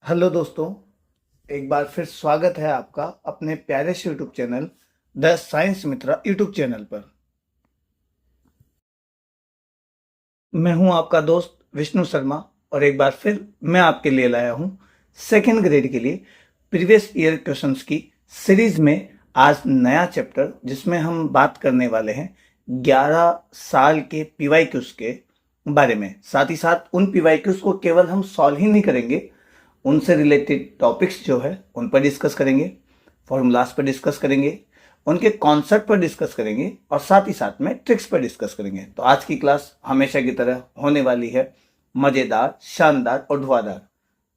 Hello दोस्तों, एक बार फिर स्वागत है आपका अपने प्यारे से YouTube channel the science Mitra YouTube channel पर। मैं हूं आपका दोस्त विष्णु शर्मा और एक बार फिर मैं आपके लिए लाया हूं सेकेंड ग्रेड के लिए प्रीवियस ईयर क्वेश्चंस की सीरीज में आज नया चैप्टर जिसमें हम बात करने वाले हैं 11 साल के पीवाईक्यूज के बारे में। साथ ही साथ उन पीवाईक्यूज को केवल हम सॉल्व ही नहीं करेंगे, उनसे रिलेटेड टॉपिक्स जो है उन पर डिस्कस करेंगे, फॉर्मूलाज पर डिस्कस करेंगे, उनके कॉन्सेप्ट पर डिस्कस करेंगे और साथ ही साथ में ट्रिक्स पर डिस्कस करेंगे। तो आज की क्लास हमेशा की तरह होने वाली है मज़ेदार, शानदार और धुआंधार।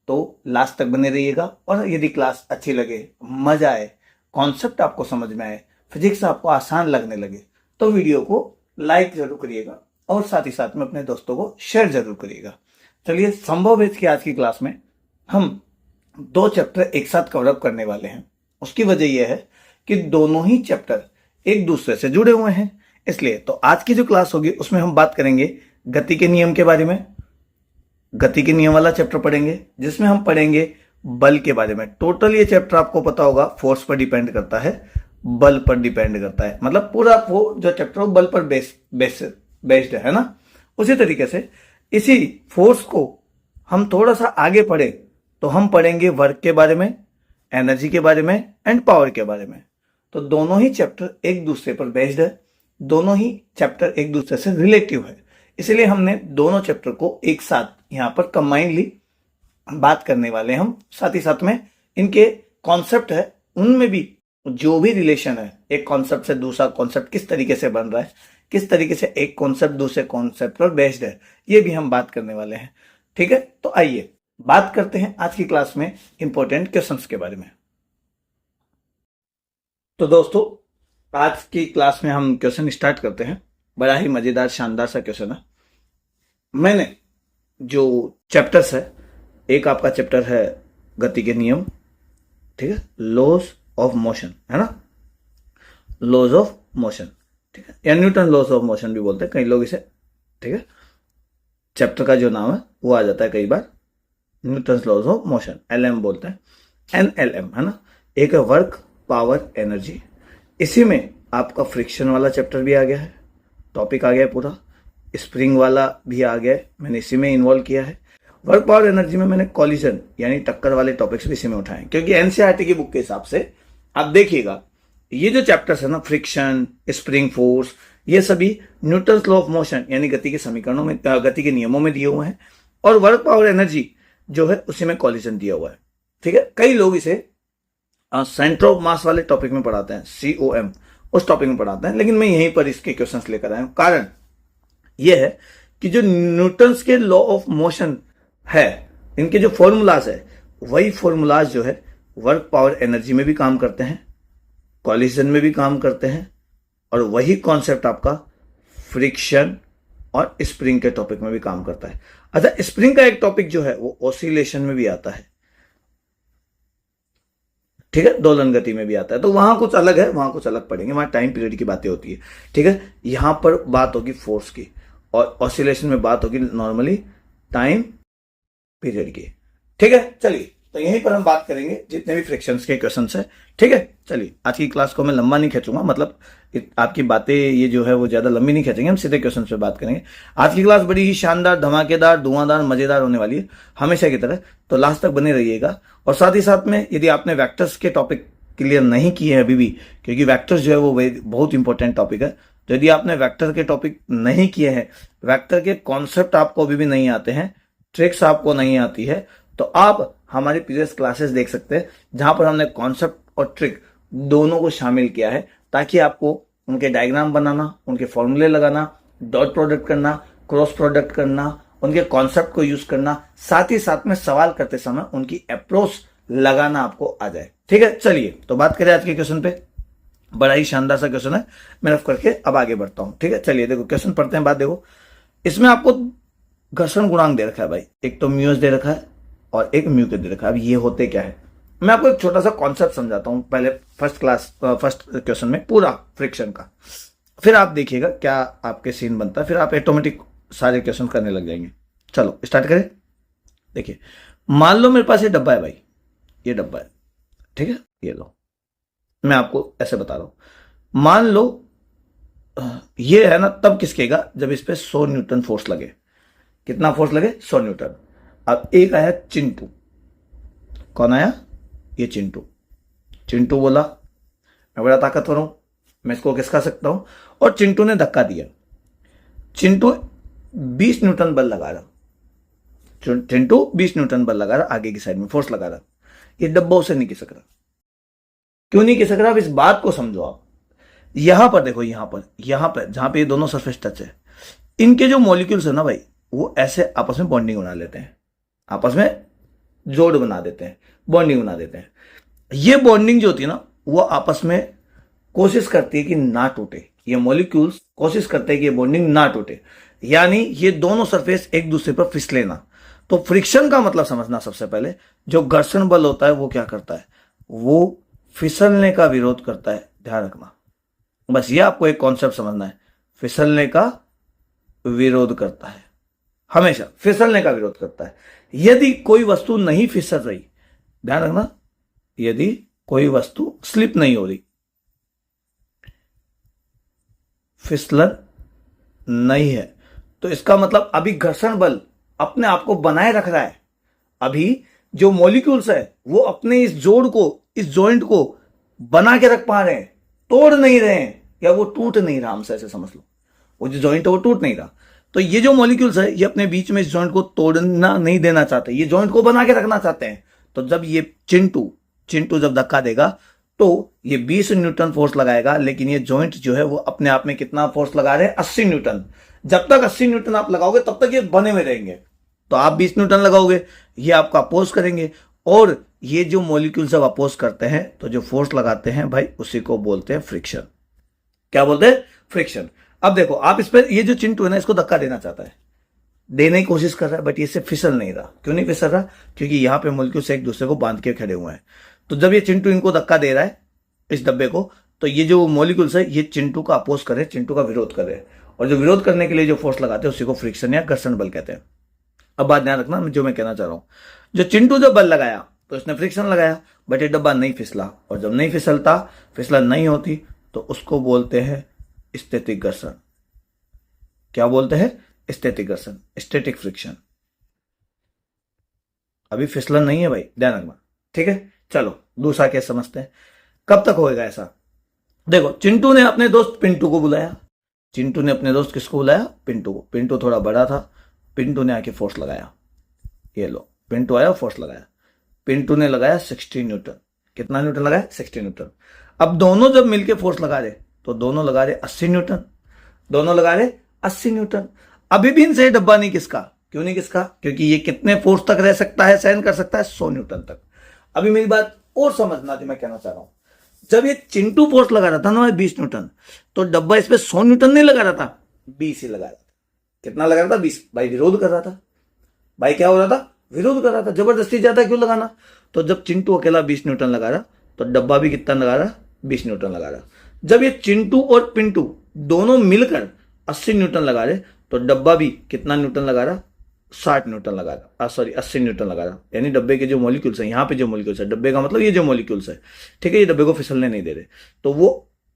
तो लास्ट तक बने रहिएगा और यदि क्लास अच्छी लगे, मजा आए, कॉन्सेप्ट आपको समझ में आए, फिजिक्स आपको आसान लगने लगे तो वीडियो को लाइक जरूर करिएगा और साथ ही साथ में अपने दोस्तों को शेयर जरूर करिएगा। चलिए, संभव है कि आज की क्लास में हम दो चैप्टर एक साथ कवरअप करने वाले हैं। उसकी वजह यह है कि दोनों ही चैप्टर एक दूसरे से जुड़े हुए हैं। इसलिए तो आज की जो क्लास होगी उसमें हम बात करेंगे गति के नियम के बारे में। गति के नियम वाला चैप्टर पढ़ेंगे जिसमें हम पढ़ेंगे बल के बारे में। टोटल ये चैप्टर आपको पता होगा फोर्स पर डिपेंड करता है, बल पर डिपेंड करता है, मतलब पूरा वो जो चैप्टर बल पर बेस्ड है ना। उसी तरीके से इसी फोर्स को हम थोड़ा सा आगे पढ़े तो हम पढ़ेंगे वर्क के बारे में, एनर्जी के बारे में एंड पावर के बारे में। तो दोनों ही चैप्टर एक दूसरे पर बेस्ड है, दोनों ही चैप्टर एक दूसरे से रिलेटिव है। इसलिए हमने दोनों चैप्टर को एक साथ यहां पर कंबाइनली बात करने वाले हैं हम। साथ ही साथ में इनके कॉन्सेप्ट है उनमें भी जो भी रिलेशन है, एक कॉन्सेप्ट से दूसरा कॉन्सेप्ट किस तरीके से बन रहा है, किस तरीके से एक कॉन्सेप्ट दूसरे कॉन्सेप्ट पर बेस्ड है, ये भी हम बात करने वाले हैं। ठीक है, तो आइए बात करते हैं आज की क्लास में इंपॉर्टेंट क्वेश्चंस के बारे में। तो दोस्तों, आज की क्लास में हम क्वेश्चन स्टार्ट करते हैं। बड़ा ही मजेदार शानदार सा क्वेश्चन है। मैंने जो चैप्टर्स है, एक आपका चैप्टर है गति के नियम, ठीक है, लॉज ऑफ मोशन है ना, लॉज ऑफ मोशन, ठीक है, या न्यूटन लॉज ऑफ मोशन भी बोलते हैं कई लोग इसे। ठीक है, चैप्टर का जो नाम है वो आ जाता है कई बार Newton laws of motion, LM बोलते हैं, एनएलएम है ना। एक है वर्क, पावर, एनर्जी। इसी में आपका फ्रिक्शन वाला चैप्टर भी आ गया है, टॉपिक आ गया है पूरा, स्प्रिंग वाला भी आ गया है, मैंने इसी में इन्वॉल्व किया है। वर्क, पावर, एनर्जी में मैंने कॉलिजन यानी टक्कर वाले टॉपिक्स भी इसी में उठाए, क्योंकि एनसीईआरटी की बुक के हिसाब से आप देखिएगा ये जो चैप्टर्स है ना, फ्रिक्शन, स्प्रिंग फोर्स, ये सभी न्यूटन लॉ ऑफ मोशन यानी गति के समीकरणों में, गति के नियमों में दिए हुए हैं। और वर्क, पावर, एनर्जी जो है उसी में कॉलिजन दिया हुआ है। ठीक है, कई लोग इसे सेंटर ऑफ मास वाले टॉपिक में पढ़ाते हैं, COM, उस टॉपिक में पढ़ाते हैं, लेकिन मैं यहीं पर इसके क्वेश्चंस लेकर आया हूं। कारण यह है कि जो न्यूटन्स के लॉ ऑफ मोशन है, इनके जो फॉर्मूलाज है, वही फॉर्मूलाज जो है वर्क, पावर, एनर्जी में भी काम करते हैं, कॉलिजन में भी काम करते हैं, और वही कॉन्सेप्ट आपका फ्रिक्शन और स्प्रिंग के टॉपिक में भी काम करता है। अच्छा, स्प्रिंग का एक टॉपिक जो है वो ऑसिलेशन में भी आता है, ठीक है, दोलन गति में भी आता है। तो वहां कुछ अलग है, वहां कुछ अलग पढ़ेंगे, वहां टाइम पीरियड की बातें होती है। ठीक है, यहां पर बात होगी फोर्स की और ऑसिलेशन में बात होगी नॉर्मली टाइम पीरियड की। ठीक है, चलिए, तो यहीं पर हम बात करेंगे जितने भी फ्रिक्शंस के क्वेश्चंस है। ठीक है, चलिए, आज की क्लास को मैं लंबा नहीं खींचूंगा, मतलब आपकी बातें ये जो है वो ज्यादा लंबी नहीं खींचेंगे, हम सीधे क्वेश्चन पे बात करेंगे। आज की क्लास बड़ी ही शानदार, धमाकेदार, धुआंधार, मजेदार होने वाली है हमेशा की तरह, तो लास्ट तक बने रहिएगा। और साथ ही साथ में यदि आपने वेक्टर्स के टॉपिक क्लियर नहीं किए हैं अभी भी, क्योंकि वेक्टर्स जो है वो बहुत इंपॉर्टेंट टॉपिक है, तो यदि आपने वेक्टर के टॉपिक नहीं किए हैं, वेक्टर के कॉन्सेप्ट आपको अभी भी नहीं आते हैं, ट्रिक्स आपको नहीं आती है, तो आप हमारी प्रीवियस क्लासेस देख सकते हैं जहां पर हमने कॉन्सेप्ट और ट्रिक दोनों को शामिल किया है, ताकि आपको उनके डायग्राम बनाना, उनके फॉर्मूले लगाना, डॉट प्रोडक्ट करना, क्रॉस प्रोडक्ट करना, उनके कॉन्सेप्ट को यूज करना, साथ ही साथ में सवाल करते समय उनकी अप्रोच लगाना आपको आ जाए। ठीक है, चलिए, तो बात करें आज के क्वेश्चन पे। बड़ा ही शानदार सा क्वेश्चन है, मैं रफ करके अब आगे बढ़ता हूं। ठीक है, चलिए, देखो क्वेश्चन पढ़ते हैं। बात देखो, इसमें आपको घर्षण गुणांक दे रखा है भाई, एक तो म्यूएस दे रखा है और एक म्यू के दे रखा है। अब ये होते क्या है, मैं आपको एक छोटा सा कॉन्सेप्ट समझाता हूं पहले, फर्स्ट क्वेश्चन में पूरा फ्रिक्शन का, फिर आप देखिएगा क्या आपके सीन बनता है, फिर आप ऑटोमेटिक सारे क्वेश्चन करने लग जाएंगे। चलो स्टार्ट करें। देखिए, मान लो मेरे पास ये डब्बा है भाई, ये डब्बा है, ठीक है, ये लो, मैं आपको ऐसे बता रहा हूं। मान लो ये है ना, तब किसकेगा जब इस पे 100 न्यूटन फोर्स लगे। कितना फोर्स लगे? 100 न्यूटन। अब एक आया चिंटू। कौन आया? ये चिंटू। चिंटू बोला मैं बड़ा ताकतवर हूं, मैं इसको किसका सकता हूं, और चिंटू ने धक्का दिया। चिंटू 20 न्यूटन बल लगा रहा, चिंटू 20 न्यूटन बल लगा रहा, आगे की साइड में फोर्स लगा रहा। ये डब्बा उसे नहीं खिसक रहा। क्यों नहीं खिसक रहा? अब इस बात को समझो आप। यहां पर देखो, यहां पर जहां पे ये दोनों सरफेस टच है, इनके जो मॉलिक्यूल्स है ना भाई, वो ऐसे आपस में बॉन्डिंग बना लेते हैं, आपस में जोड़ बना देते हैं, बॉन्डिंग बना देते हैं। ये बॉन्डिंग जो होती है ना, वो आपस में कोशिश करती है कि ना टूटे। ये मॉलिक्यूल्स कोशिश करते हैं कि ये बॉन्डिंग ना टूटे, यानी ये दोनों सरफेस एक दूसरे पर फिसले ना। तो फ्रिक्शन का मतलब समझना, सबसे पहले जो घर्षण बल होता है वो क्या करता है? वो फिसलने का विरोध करता है। ध्यान रखना, बस ये आपको एक कॉन्सेप्ट समझना है। फिसलने का विरोध करता है, हमेशा फिसलने का विरोध करता है। यदि कोई वस्तु नहीं फिसल रही, ध्यान रखना, यदि कोई वस्तु स्लिप नहीं हो रही, फिसलन नहीं है, तो इसका मतलब अभी घर्षण बल अपने आप को बनाए रख रहा है। अभी जो मॉलिक्यूल्स है वो अपने इस जोड़ को, इस जॉइंट को बना के रख पा रहे हैं, तोड़ नहीं रहे हैं, या वो टूट नहीं रहा। हमसे ऐसे समझ लो, वो जो जॉइंट है वो टूट नहीं रहा। तो ये जो मॉलिक्यूल्स है ये अपने बीच में इस जॉइंट को तोड़ना नहीं देना चाहते, ये जॉइंट को बना के रखना चाहते हैं। तो जब ये चिंटू जब धक्का देगा तो ये 20 न्यूटन फोर्स लगाएगा, लेकिन ये जॉइंट जो है वो अपने आप में कितना फोर्स लगा रहे हैं? 80 न्यूटन। जब तक 80 न्यूटन आप लगाओगे तब तक ये बने में रहेंगे। तो आप 20 न्यूटन लगाओगे, ये आपका अपोज करेंगे, और ये जो मॉलिक्यूल सब अपोज करते हैं तो जो फोर्स लगाते हैं भाई उसी को बोलते हैं फ्रिक्शन। क्या बोलते हैं? फ्रिक्शन। अब देखो आप इस पर, ये जो चिंटू है ना, इसको धक्का देना चाहता है, देने की कोशिश कर रहा है, बट ये इससे फिसल नहीं रहा। क्यों नहीं फिसल रहा? क्योंकि यहां पे मॉलिक्यूल्स एक दूसरे को बांध के खड़े हुए हैं। तो जब ये चिंटू इनको धक्का दे रहा है, इस डब्बे को, तो ये जो मॉलिक्यूल्स है ये चिंटू का अपोज कर रहे हैं, चिंटू का विरोध कर रहे हैं, और जो विरोध करने के लिए जो फोर्स लगाते हैं उसी को फ्रिक्शन या घर्षण बल कहते हैं। अब बात ध्यान रखना जो मैं कहना चाह रहा हूं, जो चिंटू जब बल लगाया तो इसने फ्रिक्शन लगाया, बट ये डब्बा नहीं फिसला, और जब नहीं फिसलता, फिसलन नहीं होती, तो उसको बोलते हैं स्टैटिक घर्षण। क्या बोलते हैं? स्टैटिक घर्षण, स्टैटिक फ्रिक्शन। अभी फिसलन नहीं है भाई, ध्यान रखना, ठीक है। चलो दूसरा केस समझते हैं, कब तक होएगा ऐसा। देखो चिंटू ने अपने दोस्त पिंटू को बुलाया, चिंटू ने अपने दोस्त किसको बुलाया? पिंटू को। पिंटू थोड़ा बड़ा था, पिंटू ने आके फोर्स लगाया, ये लो, पिंटू आया, फोर्स लगाया, पिंटू ने लगाया 60 न्यूटन। कितना न्यूटन लगाया? 60 न्यूटन। अब दोनों जब मिलके फोर्स लगा रहे, तो दोनों लगा रहे 80 न्यूटन, दोनों लगा रहे 80 न्यूटन। अभी भी इनसे डब्बा नहीं किसका। क्यों नहीं किसका? क्योंकि ये कितने फोर्स तक रह सकता है, सहन कर सकता है? 100 न्यूटन तक। अभी मेरी बात और समझना जो मैं कहना चाह रहा हूं, जब ये चिंटू फोर्स लगा रहा था ना 20 न्यूटन, तो डब्बा इस पे 100 न्यूटन नहीं लगा रहा था, 20 ही लगा रहा था। कितना लगा रहा था? 20। भाई विरोध कर रहा था, भाई क्या हो रहा था? विरोध कर रहा था। जबरदस्ती ज्यादा क्यों लगाना? तो जब चिंटू अकेला 20 न्यूटन लगा रहा, तो डब्बा भी कितना लगा रहा? 20 न्यूटन लगा रहा। जब ये चिंटू और पिंटू दोनों मिलकर 80 न्यूटन लगा रहे, तो डब्बा भी कितना न्यूटन लगा रहा? 60 न्यूटन लगा रहा, सॉरी 80 न्यूटन लगा रहा। यानी डब्बे के जो मॉलिक्यूल्स हैं, यहाँ पे जो मॉलिक्यूल्स है, डब्बे का मतलब ये जो मॉलिक्यूल्स है, ठीक है, ये डब्बे को फिसलने नहीं दे रहे, तो वो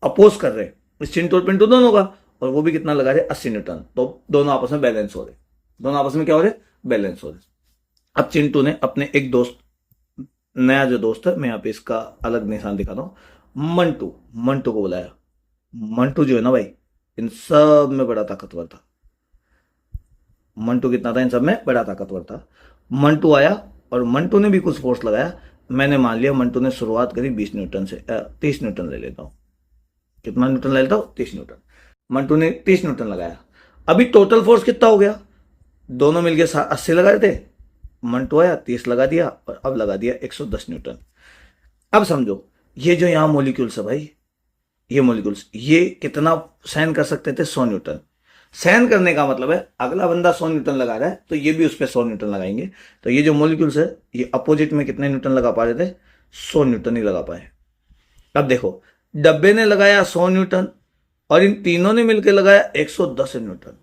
अपोज कर रहे हैं इस चिंटू और पिंटू दोनों का, और वो भी कितना लगा रहे? 80 न्यूटन। तो दोनों आपस में बैलेंस हो रहे, दोनों आपस में क्या हो रहे? बैलेंस हो रहे। अब चिंटू ने अपने एक दोस्त, नया जो दोस्त है, मैं यहाँ पे इसका अलग निशान दिखाता हूं, मंटू को बुलाया। मंटू जो है ना भाई, इन सब में बड़ा ताकतवर था। मंटू कितना था? इन सब में बड़ा ताकतवर था। मंटू आया और मंटू ने भी कुछ फोर्स लगाया। मैंने मान लिया मंटू ने शुरुआत करी 20 न्यूटन से, 30 न्यूटन ले लेता हूं। कितना न्यूटन ले लेता हूं? 30 न्यूटन। मंटू ने 30 न्यूटन लगाया। अभी टोटल फोर्स कितना हो गया? दोनों मिलकर 80 लगा रहे थे, मंटू आया 30 लगा दिया, और अब लगा दिया 110 न्यूटन। अब समझो, ये जो यहां मॉलिक्यूल्स है भाई, ये मॉलिक्यूल्स ये कितना सहन कर सकते थे? 100 न्यूटन। सहन करने का मतलब है अगला बंदा 100 न्यूटन लगा रहा है, तो ये भी उस पर 100 न्यूटन लगाएंगे। तो ये जो मॉलिक्यूल्स है ये अपोजिट में कितने न्यूटन लगा पा रहे थे? 100 न्यूटन ही लगा पाए। अब देखो, डब्बे ने लगाया 100 न्यूटन और इन तीनों ने मिलकर लगाया 110 न्यूटन।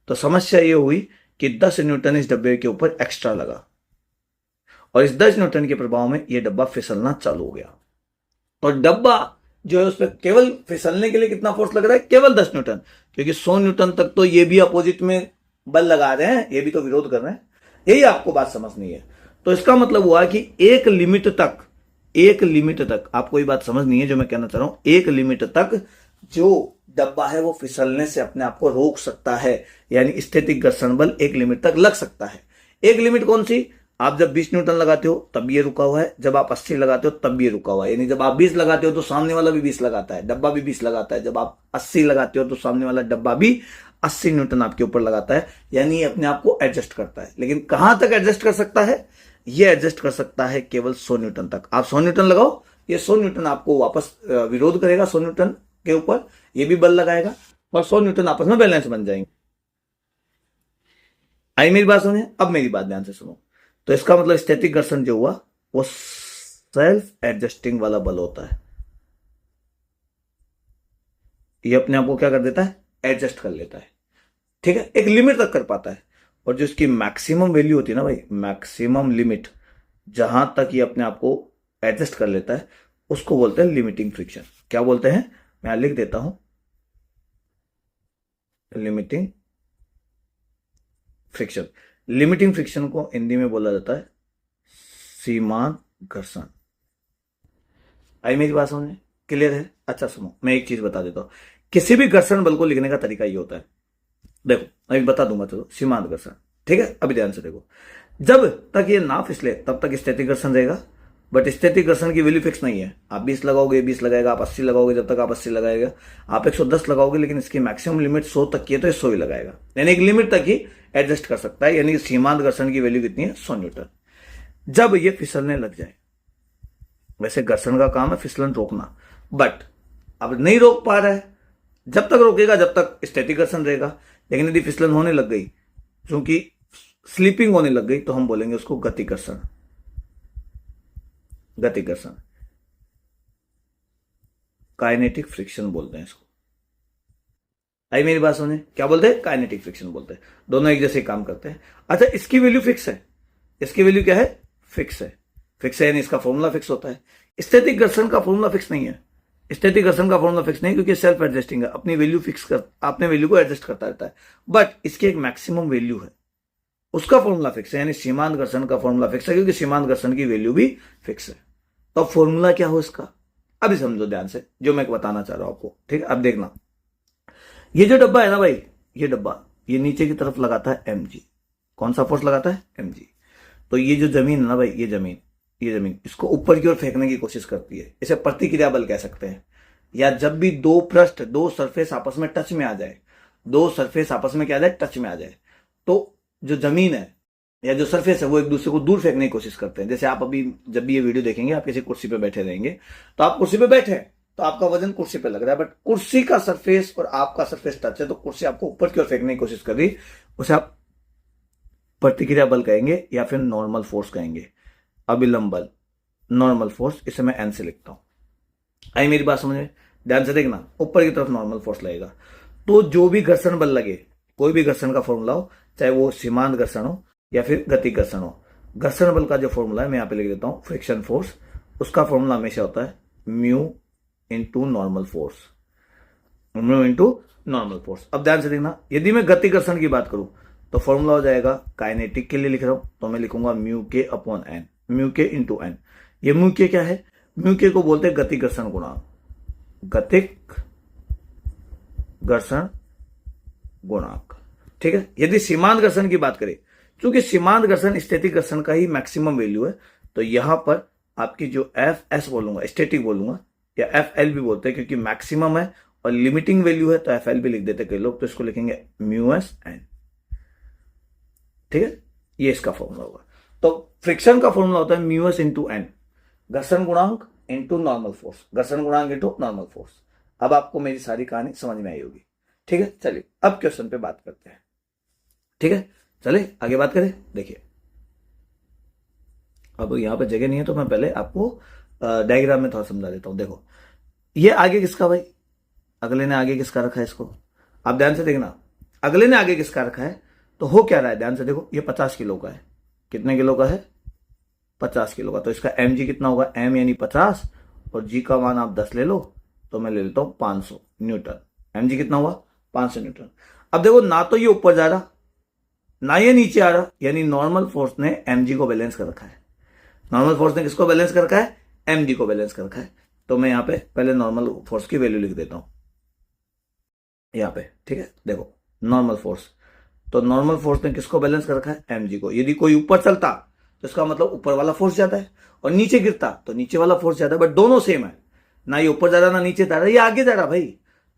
तो समस्या ये हुई कि 10 न्यूटन इस डब्बे के ऊपर एक्स्ट्रा लगा, और इस 10 न्यूटन के प्रभाव में ये डब्बा फिसलना चालू हो गया। और डब्बा जो है उस पर केवल फिसलने के लिए कितना फोर्स लग रहा है, केवल 10 न्यूटन, क्योंकि 100 न्यूटन तक तो ये भी अपोजिट में बल लगा रहे हैं, ये भी तो विरोध कर रहे हैं। यही आपको बात समझनी है। तो इसका मतलब हुआ कि एक लिमिट तक आपको ये बात समझनी है जो मैं कहना चाह रहा हूं, एक लिमिट तक जो डब्बा है वो फिसलने से अपने आप को रोक सकता है, यानी स्टैटिक घर्षण बल एक लिमिट तक लग सकता है। एक लिमिट कौन सी, आप जब 20 न्यूटन लगाते हो तब ये रुका हुआ है, जब आप 80 लगाते हो तब ये रुका हुआ है। यानी जब आप 20 लगाते हो तो सामने वाला भी 20 लगाता है, डब्बा भी 20 लगाता है। जब आप 80 लगाते हो तो सामने वाला डब्बा भी 80 न्यूटन आपके ऊपर लगाता है, यानी ये अपने आप को एडजस्ट करता है। लेकिन कहां तक एडजस्ट कर सकता है, ये एडजस्ट कर सकता है केवल 100 न्यूटन तक। आप 100 न्यूटन लगाओ, ये 100 न्यूटन आपको वापस विरोध करेगा 100 न्यूटन के ऊपर, ये भी बल लगाएगा और 100 न्यूटन आपस में बैलेंस बन जाएंगे। आई मेरी बात सुनिए, अब मेरी बात ध्यान से सुनो। तो इसका मतलब स्टैटिक घर्षण जो हुआ वो सेल्फ एडजस्टिंग वाला बल होता है। ये अपने आप को क्या कर देता है, एडजस्ट कर लेता है। ठीक है, एक लिमिट तक कर पाता है। और जो इसकी मैक्सिमम वैल्यू होती है ना भाई, मैक्सिमम लिमिट, जहां तक ये अपने आप को एडजस्ट कर लेता है उसको बोलते हैं लिमिटिंग फ्रिक्शन। क्या बोलते हैं, मैं लिख देता हूं, लिमिटिंग फ्रिक्शन। लिमिटिंग फ्रिक्शन को हिंदी में बोला जाता है सीमांत घर्षण। आई मेरी बात समझ, क्लियर है? अच्छा सुनो, मैं एक चीज बता देता हूं, किसी भी घर्षण बल को लिखने का तरीका ये होता है। देखो मैं बता दूंगा, चलो सीमांत घर्षण। ठीक है, अभी ध्यान से देखो, जब तक ये ना फिसले तब तक स्टैटिक घर्षण रहेगा, बट स्टैटिक घर्षण की वैल्यू फिक्स नहीं है। आप 20 लगाओगे 20 लगाएगा, आप 80 लगाओगे जब तक आप 80 लगाएगा, आप 110 लगाओगे लेकिन इसकी मैक्सिमम लिमिट 100 तक की है तो ये 100 ही लगाएगा, यानी एक लिमिट तक ही एडजस्ट कर सकता है। यानी सीमांत घर्षण की वैल्यू कितनी है, 100 न्यूटन। जब ये फिसलने लग जाए, वैसे घर्षण का काम है फिसलन रोकना, बट अब नहीं रोक पा रहा है, जब तक रोकेगा जब तक स्टैटिक घर्षण रहेगा। लेकिन यदि फिसलन होने लग गई, क्योंकि स्लीपिंग होने लग गई, तो हम बोलेंगे उसको गति घर्षण। गति घर्षण, काइनेटिक फ्रिक्शन बोलते हैं इसको। आई मेरी बात सुने, क्या बोलते हैं, काइनेटिक फ्रिक्शन बोलते हैं। दोनों एक जैसे काम करते हैं। अच्छा, इसकी वैल्यू फिक्स है, इसकी वैल्यू क्या है, फिक्स है। फिक्स है यानी इसका फॉर्मूला फिक्स होता है। स्टैटिक घर्षण का फॉर्मूला फिक्स नहीं है। स्टैटिक घर्षण का फॉर्मूला फिक्स नहीं, क्योंकि सेल्फ एडजस्टिंग है, अपनी वैल्यू फिक्स कर, अपने वैल्यू को एडजस्ट करता रहता है। बट इसकी एक मैक्सिमम वैल्यू है, उसका फॉर्मूला फिक्स है, यानी सीमांत घर्षण का फॉर्मूला फिक्स है, क्योंकि सीमांत घर्षण की वैल्यू भी फिक्स है। तो अब फॉर्मूला क्या हो इसका, अभी समझो ध्यान से जो मैं बताना चाह रहा हूं आपको। ठीक है, अब देखना, ये जो डब्बा है ना भाई, ये डब्बा ये नीचे की तरफ लगाता है mg। कौन सा फोर्स लगाता है, mg। तो ये जो जमीन है ना भाई, ये जमीन इसको ऊपर की ओर फेंकने की कोशिश करती है। इसे प्रतिक्रिया बल कह सकते हैं। या जब भी दो पृष्ठ, दो सरफेस आपस में टच में आ जाए, दो सरफेस आपस में क्या आ जाए, टच में आ जाए, तो जो जमीन है या जो सरफेस है वो एक दूसरे को दूर फेंकने की कोशिश करते हैं। जैसे आप अभी जब भी ये वीडियो देखेंगे, आप किसी कुर्सी पे बैठे रहेंगे, तो आप कुर्सी पे बैठे हैं तो आपका वजन कुर्सी पे लग रहा है, बट कुर्सी का सरफेस और आपका सरफेस टच है, तो कुर्सी आपको ऊपर की ओर फेंकने की कोशिश कर रही, उसे आप प्रतिक्रिया बल कहेंगे या फिर नॉर्मल फोर्स कहेंगे। अभिलंब बल, नॉर्मल फोर्स, इसे मैं एन से लिखता हूं। आई मेरी बात समझ में, ध्यान से देखना, ऊपर की तरफ नॉर्मल फोर्स लगेगा। तो जो भी घर्षण बल लगे, कोई भी घर्षण का फॉर्मूला हो, चाहे वो सीमांत घर्षण हो या फिर गति घर्षण हो, घर्षण बल का जो फॉर्मूला है मैं यहां पे लिख देता हूं, फ्रिक्शन फोर्स, उसका फॉर्मूला हमेशा होता है mu into normal force, mu into normal force. अब ध्यान से देखना, यदि मैं गति घर्षण की बात करूं तो फॉर्मूला हो जाएगा, काइनेटिक के लिए लिख रहा हूं तो मैं लिखूंगा म्यू के अपॉन एन, म्यू के इंटू एन। ये म्यू के क्या है, म्यू के को बोलते हैं गति घर्षण गुणांक, गतिक घर्षण गुणांक। ठीक है, यदि सीमांत घर्षण की बात करें, क्योंकि सीमांत घर्षण स्टैटिक घर्षण का ही मैक्सिमम वैल्यू है, तो यहां पर आपकी जो एफ एस बोलूंगा, स्टैटिक बोलूंगा, या एफ एल भी बोलते हैं, क्योंकि मैक्सिमम है और लिमिटिंग वैल्यू है, तो एफ एल भी लिख देते कई लोग, तो इसको लिखेंगे म्यू एस एन। ठीक है, ये इसका फॉर्मूला होगा। तो फ्रिक्शन का फॉर्मूला होता है म्यू एस इंटू एन, घर्षण गुणांक इंटू नॉर्मल फोर्स, घर्षण गुणांक इंटू नॉर्मल फोर्स। अब आपको मेरी सारी कहानी समझ में आई होगी। ठीक है, चलिए अब क्वेश्चन पे बात करते हैं। ठीक है, चले आगे बात करें। देखिए, अब यहां पे जगह नहीं है तो मैं पहले आपको डायग्राम में थोड़ा समझा देता हूं। देखो, ये आगे किसका भाई, अगले ने आगे किसका रखा है, इसको आप ध्यान से देखना, अगले ने आगे किसका रखा है, तो हो क्या रहा है, ध्यान से देखो, ये 50 किलो का है। कितने किलो का है, 50 किलो का। तो इसका mg कितना होगा, m यानी 50 और g का मान आप 10 ले लो, तो मैं ले लेता हूं 500 न्यूटन। mg कितना हुआ, 500 न्यूटन। अब देखो ना तो ये ऊपर जा रहा ना ये नीचे आ रहा, यानी नॉर्मल फोर्स ने mg को बैलेंस कर रखा है। नॉर्मल फोर्स ने किसको बैलेंस कर रखा है, mg को बैलेंस कर रखा है। तो मैं यहां पे पहले नॉर्मल फोर्स की वैल्यू लिख देता हूं यहां पे, ठीक है। देखो नॉर्मल फोर्स, तो नॉर्मल फोर्स ने किसको बैलेंस कर रखा है, mg को। यदि कोई ऊपर चलता तो इसका मतलब ऊपर वाला फोर्स ज्यादा है, और नीचे गिरता तो नीचे वाला फोर्स ज्यादा है, बट दोनों सेम है। ना ये ऊपर जा रहा ना नीचे जा रहा, ये आगे जा रहा भाई।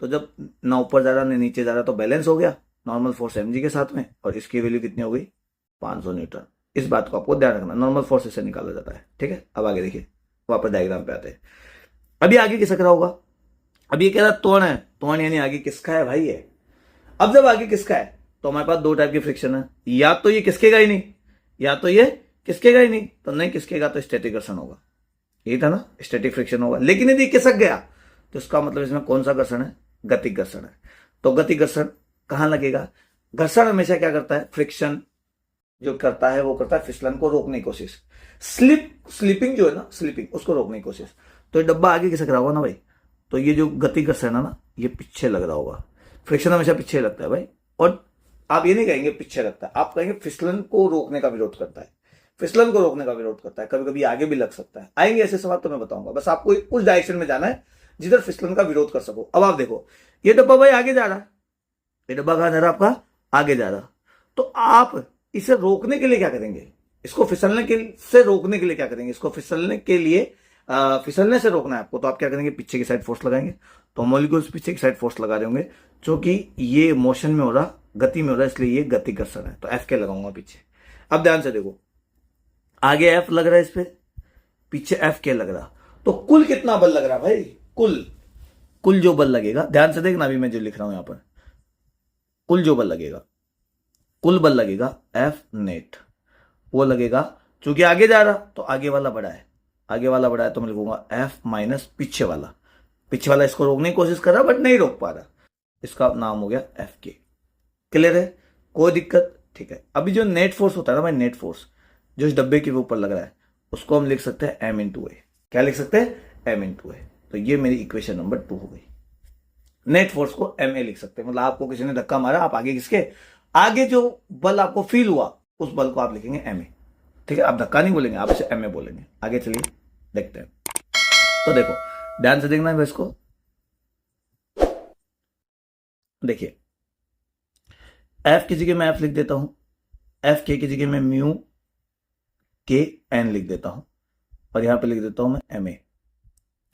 तो जब ना ऊपर जा रहा ना नीचे जा रहा तो बैलेंस हो गया नॉर्मल फोर्स mg के साथ में, और इसकी वैल्यू कितनी हो गई, 500 न्यूटन। इस बात को आपको ध्यान रखना, नॉर्मल फोर्स इससे निकाला जाता है, ठीक है। अब आगे देखिए, वापस डायग्राम पे आते हैं। अभी आगे किसका करा होगा, अब ये कह रहा त्वरण है, त्वरण यानी आगे किसका है भाई है। अब जब आगे किसका है तो हमारे पास दो टाइप की फ्रिक्शन है, या तो ये किसकेगा ही नहीं, या तो ये किसकेगा ही नहीं। तो नहीं किसकेगा तो स्टैटिक घर्षण होगा, यही था ना, स्टैटिक फ्रिक्शन होगा। लेकिन यदि खिसक गया तो इसका मतलब इसमें कौन सा घर्षण है, गतिक घर्षण है। तो गतिक घर्षण कहां लगेगा, घर्षण हमेशा क्या करता है, फ्रिक्शन जो करता है वो करता है फिसलन को रोकने की कोशिश, स्लिपिंग जो है ना, स्लिपिंग उसको रोकने की कोशिश। तो ये डब्बा आगे खिसक रहा होगा ना भाई, तो ये जो गति घर्षण है ना ये पीछे लग रहा होगा। फ्रिक्शन हमेशा पीछे लगता है भाई, और आप ये नहीं कहेंगे पीछे लगता है, आप कहेंगे फिसलन को रोकने का विरोध करता है, फिसलन को रोकने का विरोध करता है। कभी कभी आगे भी लग सकता है, आएंगे ऐसे सवाल तो मैं बताऊंगा, बस आपको उस डायरेक्शन में जाना है जिधर फिसलन का विरोध कर सको। अब आप देखो ये डब्बा भाई आगे जा रहा है, ये डब्बा कहां जा रहा है आपका, आगे जा रहा। तो आप इसे रोकने के लिए क्या करेंगे, इसको फिसलने के से रोकने के लिए क्या करेंगे, इसको फिसलने के लिए फिसलने से रोकना है आपको, तो आप क्या करेंगे, पीछे की साइड फोर्स लगाएंगे। तो मॉलिक्यूल्स पीछे की साइड फोर्स लगा रहे होंगे, क्योंकि ये मोशन में हो रहा, गति में हो रहा है, इसलिए ये गति घर्षण है। तो एफ के लगाऊंगा पीछे। अब ध्यान से देखो, आगे एफ लग रहा है इस पे, पीछे एफ के लग रहा, तो कुल कितना बल लग रहा भाई, कुल जो बल लगेगा, ध्यान से देखना अभी मैं जो लिख रहा हूं यहां पर, कुल जो बल लगेगा, कुल बल लगेगा एफ नेट, वो लगेगा चूंकि आगे जा रहा तो आगे वाला बड़ा है, आगे वाला बड़ा है तो मैं लिखूंगा एफ माइनस पीछे वाला, पीछे वाला इसको रोकने की कोशिश कर रहा बट नहीं रोक पा रहा, इसका नाम हो गया एफ के। क्लियर है, कोई दिक्कत, ठीक है। अभी जो नेट फोर्स होता है ना भाई, नेट फोर्स जो इस डब्बे के ऊपर लग रहा है उसको हम लिख सकते हैं एम इंटू ए। क्या लिख सकते हैं, एम इंटू ए। तो ये मेरी इक्वेशन नंबर 2 हो गई। नेट फोर्स को एम ए लिख सकते हैं, मतलब आपको किसी ने धक्का मारा, आप आगे किसके, आगे जो बल आपको फील हुआ उस बल को आप लिखेंगे एम ए, ठीक है। आप धक्का नहीं बोलेंगे, आप इसे एम ए बोलेंगे। आगे चलिए देखते हैं। तो देखो ध्यान से देखना है इसको, देखिए एफ की जगह मैं एफ लिख देता हूं, एफ के की जगह मैं म्यू के एन लिख देता हूं, और यहां पे लिख देता हूं मैं एम ए।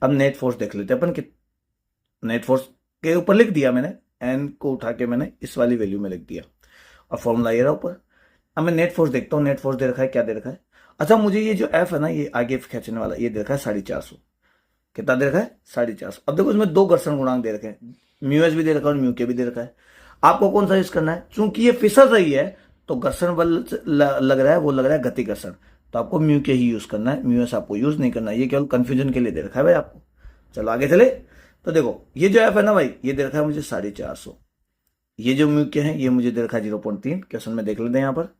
अब नेट फोर्स देख लेते हैं अपन कि नेट फोर्स के ऊपर लिख दिया मैंने, एन को उठा के मैंने इस वाली वैल्यू में लिख दिया, और फॉर्मूला ये रहा ऊपर। अब मैं नेट फोर्स देखता हूँ, नेट फोर्स दे रखा है, क्या दे रखा है, अच्छा मुझे ये जो एफ है ना, ये आगे खींचने वाला, ये दे रखा है 450, कितना दे रखा है 450। अब देखो इसमें दो घर्षण गुणांक दे रखे हैं, म्यू एस भी दे रखा है और म्यू के भी दे रखा है। आपको कौन सा यूज करना है, चूंकि ये फिसल रही है तो घर्षण बल लग रहा है, वो लग रहा है गति घर्षण, तो आपको म्यू के ही यूज करना है, म्यू एस आपको यूज नहीं करना है, ये केवल कंफ्यूजन के लिए दे रखा है भाई आपको। चलो आगे चले, तो देखो ये जो एफ है ना भाई, ये दे रखा है मुझे 450, ये जो म्यू के हैं ये मुझे दे रखा है 0.3, क्वेश्चन में देख लेते हैं यहाँ पर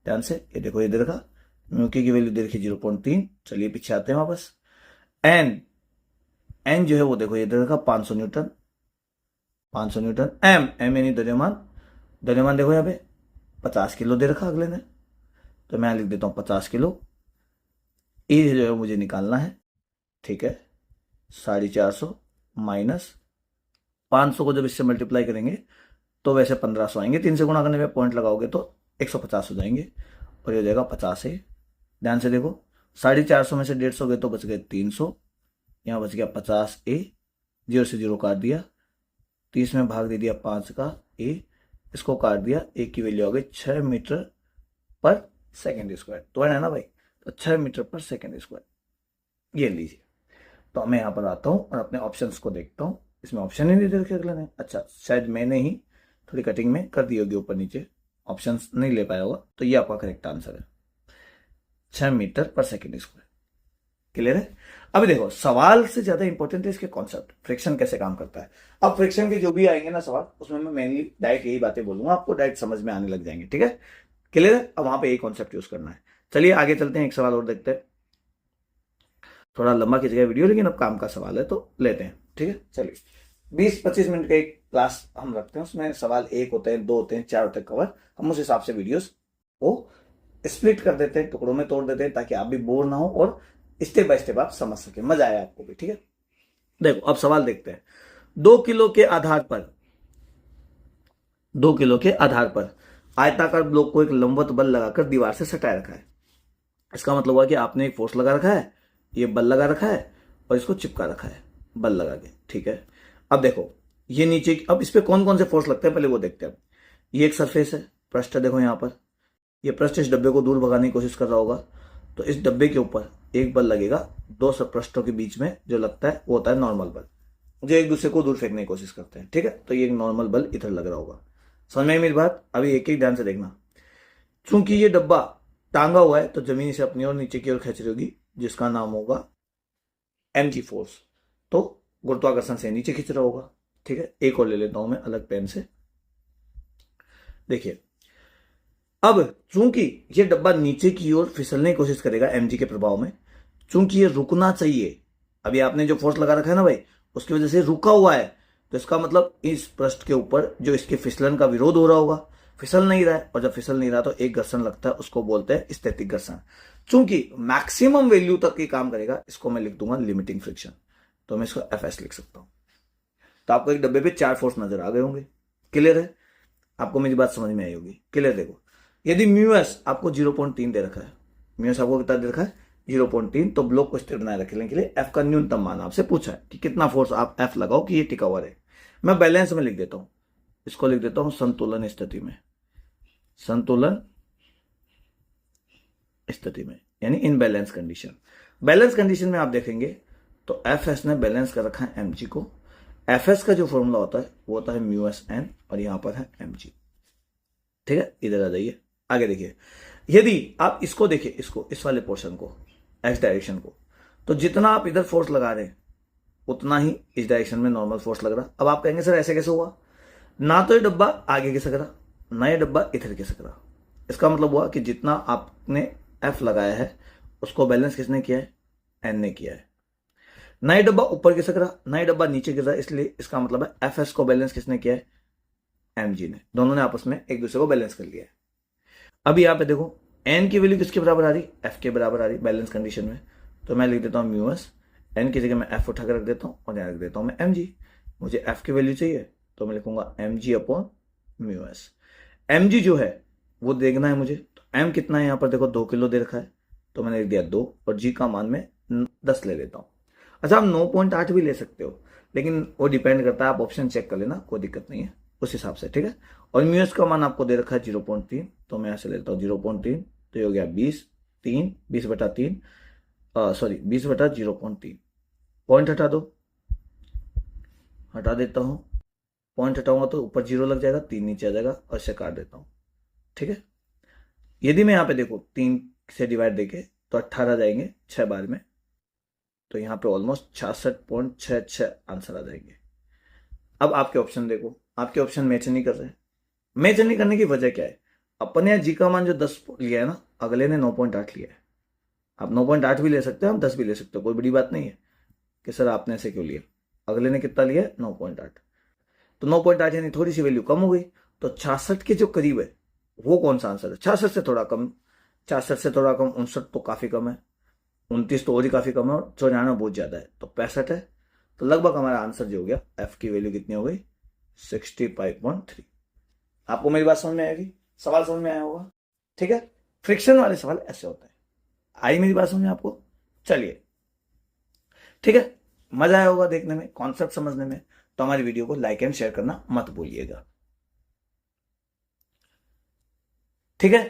ध्यान से, ये देखो ये दे रखा, म्यू के की वैल्यू दे रखी 0.3। चलिए पीछे आते हैं वापस, एन जो है वो देखो ये दे रखा 500 न्यूटन, 500 न्यूटन। एम यानी द्रव्यमान, द्रव्यमान देखो यहाँ पे 50 किलो दे रखा अगले ने, तो मैं लिख देता हूं 50 किलो। ए जो है मुझे निकालना है, ठीक है, 450 माइनस 500 को जब इससे मल्टीप्लाई करेंगे तो वैसे 1500 आएंगे, 3 से गुणा करने में पॉइंट लगाओगे तो 150 हो जाएंगे, और ये हो जाएगा 50 है। ध्यान से देखो 450 में से 150 गए तो बच गए 300, यहाँ बच गया 50 ए, 0 से 0 काट दिया, 30 में भाग दे दिया 5 का ए, इसको काट दिया, ए की वैल्यू आ गई 6 मीटर पर सेकेंड स्क्वायर, तो है ना भाई, तो 6 मीटर पर सेकेंड स्क्वायर ये लीजिए। तो मैं यहाँ पर आता हूँ और अपने ऑप्शंस को देखता हूँ, इसमें ऑप्शन ही नहीं दे रखे अगले ने, अच्छा शायद मैंने ही थोड़ी कटिंग में कर दी होगी ऊपर नीचे, ऑप्शंस नहीं ले पाया होगा, तो ये आपका करेक्ट आंसर है 6 मीटर पर सेकेंड स्क्वायर। क्लियर है। अभी देखो सवाल से ज्यादा इंपॉर्टेंट है इसके कॉन्सेप्ट, फ्रिक्शन कैसे काम करता है। अब फ्रिक्शन के जो भी आएंगे ना सवाल, उसमें मैं मेनली डायरेक्ट यही बातें बोलूंगा, आपको डायरेक्ट समझ में आने लग जाएंगे, ठीक है। क्लियर है। अब वहां पे यही कॉन्सेप्ट यूज करना है। चलिए आगे चलते हैं, एक सवाल और देखते हैं। थोड़ा लंबा खींच गया वीडियो, लेकिन अब काम का सवाल है तो लेते हैं, ठीक है। चलिए 20-25 मिनट का एक क्लास हम रखते हैं, उसमें सवाल 1 होते हैं, 2 होते हैं, 4 होते हैं कवर। हम उस हिसाब से वीडियोस को स्प्लिट कर देते हैं, टुकड़ों में तोड़ देते हैं, ताकि आप भी बोर ना हो और स्टेप बाय स्टेप आप समझ सके, मजा आए आपको भी, ठीक है। देखो अब सवाल देखते हैं। 2 किलो के आधार पर 2 किलो के आधार पर आयताकार ब्लॉक को एक लंबवत बल लगाकर दीवार से सटाए रखा है। इसका मतलब हुआ कि आपने एक फोर्स लगा रखा है, ये बल लगा रखा है और इसको चिपका रखा है बल लगा के, ठीक है। अब देखो ये नीचे, अब इस पे कौन कौन से फोर्स लगते हैं पहले वो देखते हैं। ये एक सरफेस है, पृष्ठ है, देखो यहां पर ये पृष्ठ इस डब्बे को दूर भगाने की कोशिश कर रहा होगा, तो इस डब्बे के ऊपर एक बल लगेगा, दो पृष्ठों के बीच में जो लगता है वो होता है नॉर्मल बल, जो एक दूसरे को दूर फेंकने की कोशिश करते हैं, ठीक है। तो ये एक नॉर्मल बल इधर लग रहा होगा, समझ में मेरी बात। अभी एक एक ध्यान से देखना। चूंकि ये डब्बा टांगा हुआ है तो जमीन से अपनी ओर नीचे की ओर खींच रही होगी, जिसका नाम होगा mg फोर्स, तो गुरुत्वाकर्षण से नीचे खींच रहा होगा, ठीक है। एक और ले लेता हूं मैं अलग पेन से, देखिए। अब चूंकि ये डब्बा नीचे की ओर फिसलने की कोशिश करेगा mg के प्रभाव में, चूंकि ये रुकना चाहिए, अभी आपने जो फोर्स लगा रखा है ना भाई, उसकी वजह से रुका हुआ है, तो इसका मतलब इस पृष्ठ के ऊपर जो इसके फिसलन का विरोध हो रहा होगा, फिसल नहीं रहा है, और जब फिसल नहीं रहा तो एक घर्षण लगता है, उसको बोलते हैं स्थैतिक घर्षण। चूंकि मैक्सिमम वैल्यू तक ही काम करेगा, इसको मैं लिख दूंगा लिमिटिंग फ्रिक्शन, तो मैं इसको एफएस लिख सकता हूं। तो आपको एक डब्बे पे 4 फोर्स नजर आ गए होंगे, क्लियर है, आपको मेरी बात समझ में आई होगी, क्लियर। देखो यदि म्यूएस आपको 0.3 दे रखा है, म्यूएस आपको कितना दे रखा है 0.3, तो ब्लॉक को स्थिर बनाए रखने के लिए एफ का न्यूनतम मान आपसे पूछा है कि कितना फोर्स आप एफ लगाओ कि ये टिका हुआ रहे। मैं बैलेंस में लिख देता हूं, इसको लिख देता हूं संतुलन स्थिति में, संतुलन स्थिति में यानी in balance condition. Balance condition में आप देखेंगे तो एफ एस ने बैलेंस कर रखा है एमजी को, एफ एस का जो फॉर्मूला होता है वो होता है म्यू एस एन, और यहां पर है एमजी, ठीक है। इधर आ जाइए, आगे देखिए। यदि आप इसको देखिए, इसको इस वाले पोर्शन को, एक्स डायरेक्शन को, तो जितना आप इधर फोर्स लगा रहे हैं उतना ही इस डायरेक्शन में नॉर्मल फोर्स लग रहा। अब आप कहेंगे सर ऐसे कैसे हुआ, ना तो ये डब्बा आगे खिसक रहा, ना ये डब्बा इधर खिसक रहा। इसका मतलब हुआ कि जितना आपने एफ लगाया है उसको बैलेंस किसने किया है, एन ने किया है। ना ये डब्बा ऊपर खिसक रहा, ना ये डब्बा नीचे गिर रहा, इसलिए इसका मतलब है एफ एस को बैलेंस किसने किया है, एमजी ने। दोनों ने आपस में एक दूसरे को बैलेंस कर लिया है। अब यहाँ पे देखो एन की वैल्यू किसके बराबर आ रही, एफ के बराबर आ रही बैलेंस कंडीशन में, तो मैं लिख देता हूँ म्यू एस, एन की जगह मैं एफ उठा कर रख देता हूँ और यहाँ रख देता हूँ मैं एमजी। मुझे एफ की वैल्यू चाहिए तो मैं लिखूंगा mg upon mu S. mg जो है वो देखना है मुझे, तो m कितना है यहाँ पर देखो 2 किलो दे रखा है, तो मैंने लिख दिया 2, और g का मान मैं 10 ले लेता हूँ। अच्छा आप 9.8 भी ले सकते हो, लेकिन वो डिपेंड करता है, आप ऑप्शन चेक कर लेना, कोई दिक्कत नहीं है उस हिसाब से, ठीक है। और म्यू एस का मान आपको दे रखा है 0.3, तो मैं यहाँ से लेता हूँ 0.3, तो ये हो गया 20/3, सॉरी 20/0.3। पॉइंट हटा दो, हटा देता हूँ, पॉइंट हटाऊंगा तो ऊपर 0 लग जाएगा, 3 नीचे आ जाएगा, और इसे काट देता हूँ, ठीक है। यदि मैं यहाँ पे देखो 3 से डिवाइड देके तो 18 जाएंगे 6 बार में, तो यहाँ पे ऑलमोस्ट 66.66 आंसर आ जाएंगे। अब आपके ऑप्शन देखो, आपके ऑप्शन मैच नहीं कर रहे। मैच नहीं करने की वजह क्या है, अपन ने जी का मान जो 10 लिया है ना, अगले ने 9.8 लिया है। आप 9.8 भी ले सकते हो, आप 10 भी ले सकते हो, कोई बड़ी बात नहीं है कि सर आपने ऐसे क्यों लिया। अगले ने कितना लिया है 9.8, तो 9.8 यानी थोड़ी सी वैल्यू कम हो गई, तो 66 के जो करीब है वो कौन सा आंसर है, 66 से थोड़ा कम, 66 से थोड़ा कम 59 तो काफी कम है, 29 तो और ही काफी कम है, और 94 बहुत ज्यादा है, तो 65 है। तो लगभग हमारा आंसर जो हो गया एफ की वैल्यू कितनी हो गई 65.3। आपको मेरी बात समझ में आएगी, सवाल समझ में आया होगा, ठीक है। फ्रिक्शन वाले सवाल ऐसे होते हैं। आई मेरी बात समझ में आपको, चलिए ठीक है। मजा आया होगा देखने में, कॉन्सेप्ट समझने में, तो हमारी वीडियो को लाइक एंड शेयर करना मत भूलिएगा, ठीक है।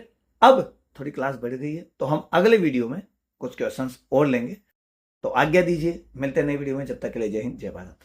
अब थोड़ी क्लास बढ़ गई है, तो हम अगले वीडियो में कुछ क्वेश्चंस और लेंगे, तो आज्ञा दीजिए, मिलते हैं नई वीडियो में, जब तक के लिए जय हिंद जय भारत।